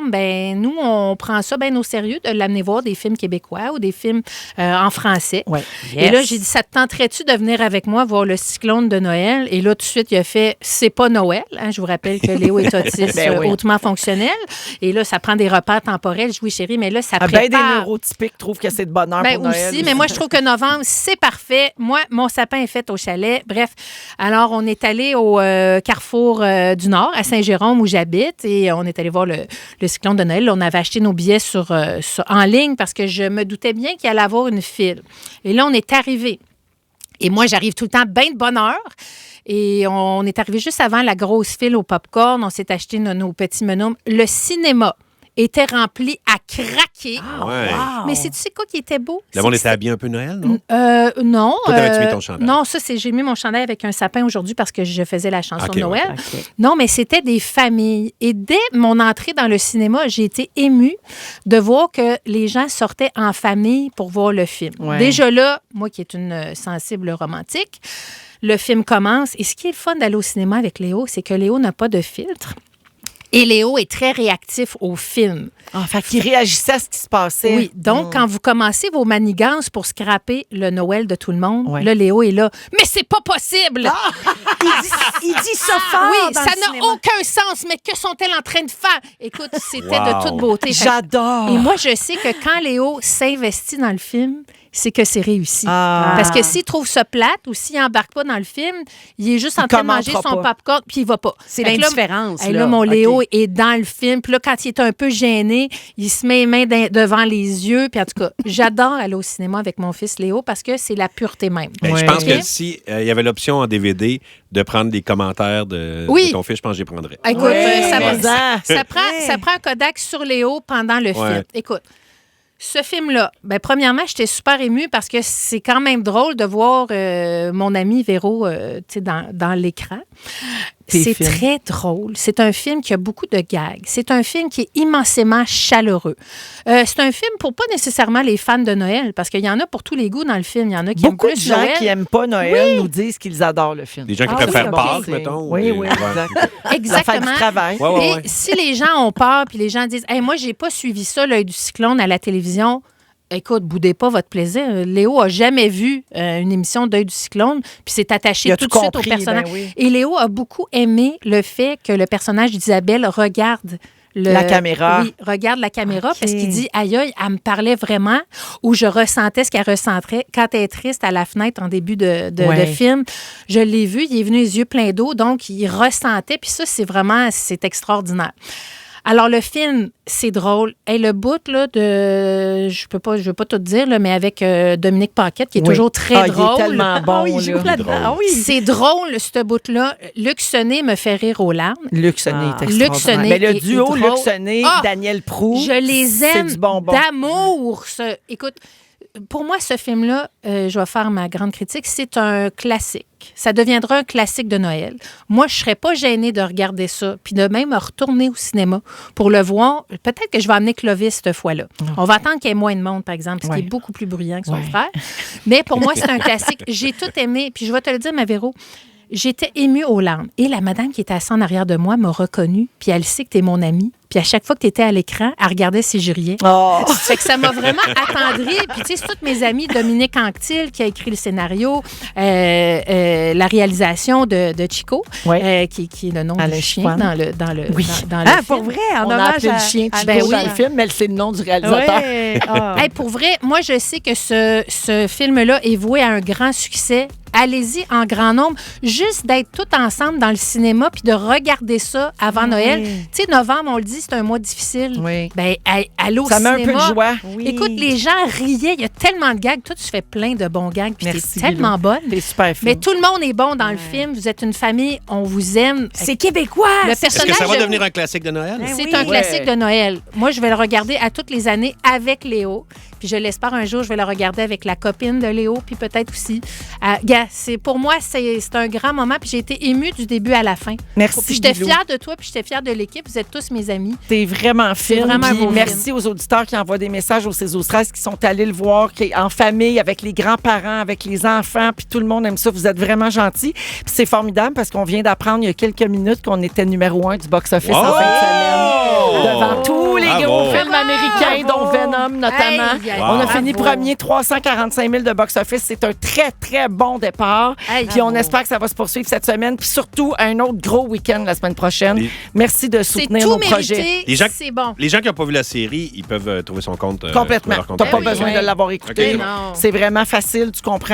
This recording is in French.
plateforme, ben nous, on prend ça bien au sérieux de l'amener voir des films québécois ou des films en français. Ouais. Et là, j'ai dit, ça te tenterait-tu de venir avec moi voir le Cyclone de Noël? Et là, tout de suite, il a fait, c'est pas Noël. Hein? Je vous rappelle que Léo est autiste hautement fonctionnel. Et là, ça prend des repères temporels. Je dis, oui, chérie, mais là, ça prépare... Ben des neurotypiques trouvent que c'est de bonheur pour Noël. Aussi, mais moi, je trouve que novembre, c'est parfait. Moi, mon sapin est fait au chalet. Bref, alors, on est allé au Carrefour du Nord, à Saint-Jérôme, où j'habite, et on est allé voir le Cyclone de Noël. Là, on avait acheté nos billets en ligne parce que je me doutais bien qu'il allait avoir une file. Et là, on est arrivé. Et moi, j'arrive tout le temps bien de bonne heure. Et on est arrivé juste avant la grosse file au popcorn. On s'est acheté nos petits menus. Le cinéma était rempli à craquer. Ah, ouais. Wow. Mais sais-tu quoi qui était beau? Le monde était habillé un peu Noël, non? Non. Toi, t'avais-tu mis ton chandail? Non, j'ai mis mon chandail avec un sapin aujourd'hui parce que je faisais la chanson de Noël. Ouais. Okay. Non, mais c'était des familles. Et dès mon entrée dans le cinéma, j'ai été émue de voir que les gens sortaient en famille pour voir le film. Ouais. Déjà là, moi qui est une sensible romantique, le film commence. Et ce qui est le fun d'aller au cinéma avec Léo, c'est que Léo n'a pas de filtre. Et Léo est très réactif au film. Fait qu'il réagissait à ce qui se passait. Oui. Donc, quand vous commencez vos manigances pour scraper le Noël de tout le monde, là, Léo est là. Mais c'est pas possible! Il dit ça fort. Oui, dans ça le n'a cinéma. aucun sens. Mais que sont-elles en train de faire? Écoute, c'était de toute beauté. J'adore. Et moi, je sais que quand Léo s'investit dans le film, c'est que c'est réussi. Parce que s'il trouve ça plate ou s'il n'embarque pas dans le film, il est juste en train de manger son popcorn puis il va pas. C'est Fait que l'indifférence. là, mon Léo est dans le film. Puis là, quand il est un peu gêné, il se met les mains devant les yeux. Puis en tout cas, j'adore aller au cinéma avec mon fils Léo parce que c'est la pureté même. Ben, je pense que si il y avait l'option en DVD de prendre des commentaires de ton fils, je pense que j'y prendrais. Écoute, ça prend un Kodak sur Léo pendant le film. Écoute, ce film-là, ben, premièrement, j'étais super émue parce que c'est quand même drôle de voir mon ami Véro dans l'écran. C'est très drôle. C'est un film qui a beaucoup de gags. C'est un film qui est immensément chaleureux. C'est un film pour pas nécessairement les fans de Noël, parce qu'il y en a pour tous les goûts dans le film. Il y en a qui aiment plus Beaucoup de gens Noël. qui n'aiment pas Noël nous disent qu'ils adorent le film. Des gens qui préfèrent Pâques, mettons. Oui, exact. Exactement. La fête du travail. Et si les gens ont peur, puis les gens disent hey, « moi, j'ai pas suivi ça, l'œil du cyclone à la télévision », écoute, boudez pas votre plaisir. Léo a jamais vu une émission d'œil du cyclone, puis s'est attaché tout de suite au personnage. Et Léo a beaucoup aimé le fait que le personnage d'Isabelle regarde la caméra. Oui, regarde la caméra parce qu'il dit aïe, elle me parlait vraiment, ou je ressentais ce qu'elle ressentait quand elle est triste à la fenêtre en début de film. Je l'ai vu, il est venu les yeux pleins d'eau, donc il ressentait, puis ça, c'est extraordinaire. Alors, le film, c'est drôle. Et le bout là, je veux pas tout dire, là, mais avec Dominique Paquette, qui est toujours très drôle. Il est tellement bon. il joue là-dedans. C'est drôle, ce bout-là. Luc Sonnet me fait rire aux larmes. Luc Sonnet est extraordinaire. Luc Sonnet mais le duo est Luc Sonnet, Daniel Proulx, je les aime c'est du bonbon. D'amour. Écoute, pour moi, ce film-là, je vais faire ma grande critique, c'est un classique. Ça deviendra un classique de Noël. Moi, je ne serais pas gênée de regarder ça, puis de même retourner au cinéma pour le voir. Peut-être que je vais amener Clovis cette fois-là. On va attendre qu'il y ait moins de monde, par exemple, ce qui est beaucoup plus bruyant que son frère. Mais pour moi, c'est un classique. J'ai tout aimé. Puis je vais te le dire, ma Véro, j'étais émue aux larmes. Et la madame qui était assise en arrière de moi m'a reconnue, puis elle sait que tu es mon amie. Puis à chaque fois que tu étais à l'écran, elle regardait si je riais. Fait que ça m'a vraiment attendrie. Puis tu sais, c'est toutes mes amies, Dominique Anctil qui a écrit le scénario, la réalisation de Chico, qui est le nom du chien dans le dans le film. Pour vrai, en On a hommage appelé le chien Chico dans le film, mais c'est le nom du réalisateur. Hey, pour vrai, moi, je sais que ce film-là est voué à un grand succès. Allez-y en grand nombre. Juste d'être tout ensemble dans le cinéma puis de regarder ça avant Noël. Tu sais, novembre, on le dit, c'est un mois difficile. Oui. Ben, allez au ça cinéma. met un peu de joie. Écoute, les gens riaient. Il y a tellement de gags. Toi, tu fais plein de bons gags puis t'es tellement bonne. T'es super fine. Mais tout le monde est bon dans le film. Vous êtes une famille. On vous aime. C'est québécois. Le personnage, est-ce que ça va devenir un classique de Noël? C'est un classique de Noël. Moi, je vais le regarder à toutes les années avec Léo. Puis je l'espère un jour, je vais le regarder avec la copine de Léo, puis peut-être aussi. Pour moi, c'est un grand moment, puis j'ai été émue du début à la fin. Merci. Puis j'étais fière de toi, puis j'étais fière de l'équipe. Vous êtes tous mes amis. T'es vraiment fine. Vraiment un beau merci aux auditeurs qui envoient des messages au 16-13 qui sont allés le voir, qui est en famille, avec les grands-parents, avec les enfants, puis tout le monde aime ça. Vous êtes vraiment gentils. Puis c'est formidable parce qu'on vient d'apprendre il y a quelques minutes qu'on était numéro 1 du box-office en fin de semaine. Devant tous gros Bravo. films américains, dont Venom notamment. Aïe, aïe, On a bravo. fini premier, 345 000 de box-office. C'est un très, très bon départ. Aïe, Puis on bravo. espère que ça va se poursuivre cette semaine. Puis surtout, un autre gros week-end la semaine prochaine. Les- Merci de C'est soutenir tout nos projets. mérité. Les gens- C'est bon. Les gens qui n'ont pas vu la série, ils peuvent trouver son compte. Complètement. trouver leur compte T'as pas Amazon. besoin oui. de l'avoir écouté. Ok. Non. C'est vraiment facile. Tu comprends